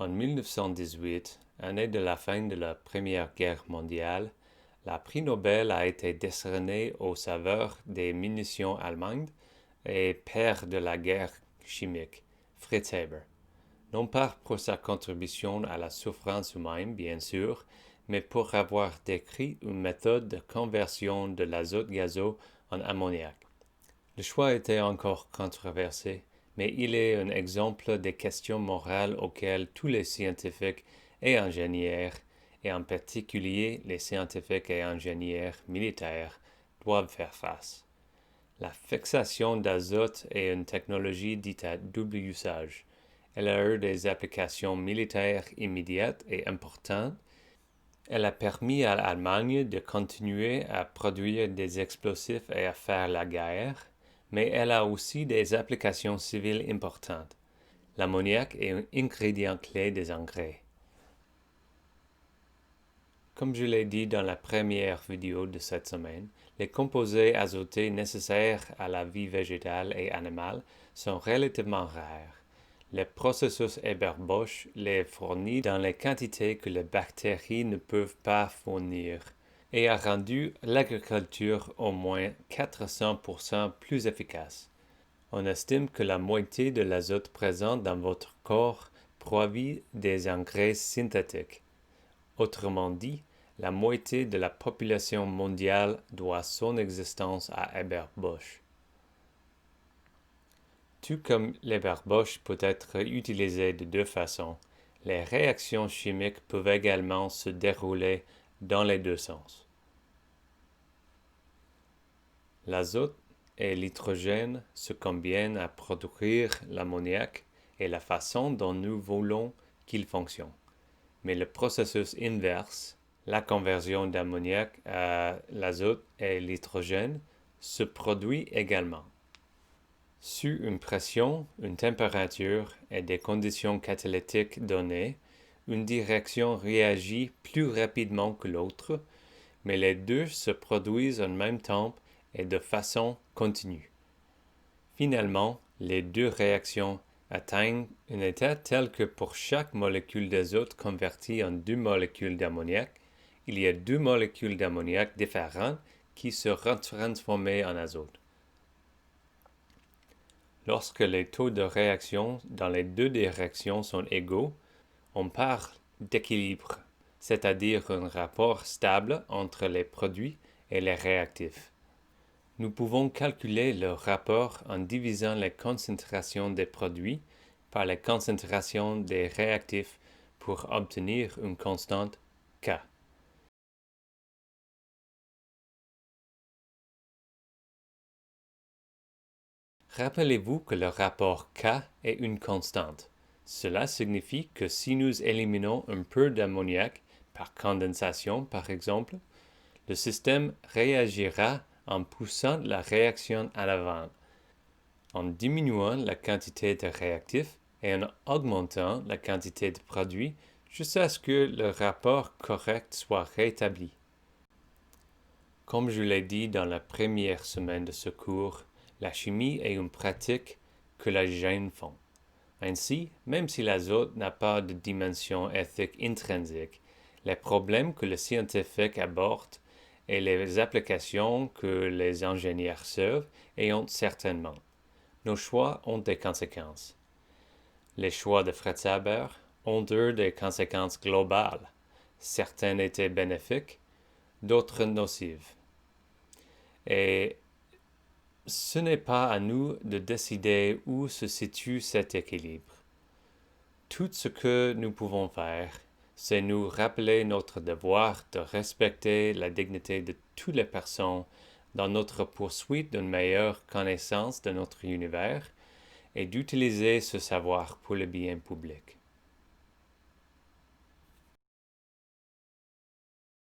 En 1918, année de la fin de la Première Guerre mondiale, le prix Nobel a été décerné au sauveur des munitions allemandes et père de la guerre chimique, Fritz Haber. Non pas pour sa contribution à la souffrance humaine, bien sûr, mais pour avoir décrit une méthode de conversion de l'azote gazeux en ammoniac. Le choix était encore controversé, mais il est un exemple des questions morales auxquelles tous les scientifiques et ingénieurs, et en particulier les scientifiques et ingénieurs militaires, doivent faire face. La fixation d'azote est une technologie dite à double usage. Elle a eu des applications militaires immédiates et importantes. Elle a permis à l'Allemagne de continuer à produire des explosifs et à faire la guerre, mais elle a aussi des applications civiles importantes. L'ammoniac est un ingrédient clé des engrais. Comme je l'ai dit dans la première vidéo de cette semaine, les composés azotés nécessaires à la vie végétale et animale sont relativement rares. Le processus Haber-Bosch les fournit dans les quantités que les bactéries ne peuvent pas fournir et a rendu l'agriculture au moins 400% plus efficace. On estime que la moitié de l'azote présent dans votre corps provient des engrais synthétiques. Autrement dit, la moitié de la population mondiale doit son existence à Haber-Bosch. Tout comme l'Haber-Bosch peut être utilisé de deux façons, les réactions chimiques peuvent également se dérouler dans les deux sens. L'azote et l'hydrogène se combinent à produire l'ammoniac et la façon dont nous voulons qu'il fonctionne. Mais le processus inverse, la conversion d'ammoniac à l'azote et l'hydrogène, se produit également. Sous une pression, une température et des conditions catalytiques données, une direction réagit plus rapidement que l'autre, mais les deux se produisent en même temps et de façon continue. Finalement, les deux réactions atteignent un état tel que pour chaque molécule d'azote convertie en deux molécules d'ammoniac, il y a deux molécules d'ammoniac différentes qui seront transformées en azote. Lorsque les taux de réaction dans les deux directions sont égaux, on parle d'équilibre, c'est-à-dire un rapport stable entre les produits et les réactifs. Nous pouvons calculer le rapport en divisant les concentrations des produits par les concentrations des réactifs pour obtenir une constante K. Rappelez-vous que le rapport K est une constante. Cela signifie que si nous éliminons un peu d'ammoniac par condensation par exemple, le système réagira en poussant la réaction à l'avant, en diminuant la quantité de réactifs et en augmentant la quantité de produits jusqu'à ce que le rapport correct soit rétabli. Comme je l'ai dit dans la première semaine de ce cours, la chimie est une pratique que les gènes font. Ainsi, même si l'azote n'a pas de dimension éthique intrinsique, les problèmes que le scientifique aborde et les applications que les ingénieurs servent ayant certainement. Nos choix ont des conséquences. Les choix de Fritz Haber ont eu des conséquences globales. Certaines étaient bénéfiques, d'autres nocives. Et ce n'est pas à nous de décider où se situe cet équilibre. Tout ce que nous pouvons faire, c'est nous rappeler notre devoir de respecter la dignité de toutes les personnes dans notre poursuite d'une meilleure connaissance de notre univers et d'utiliser ce savoir pour le bien public.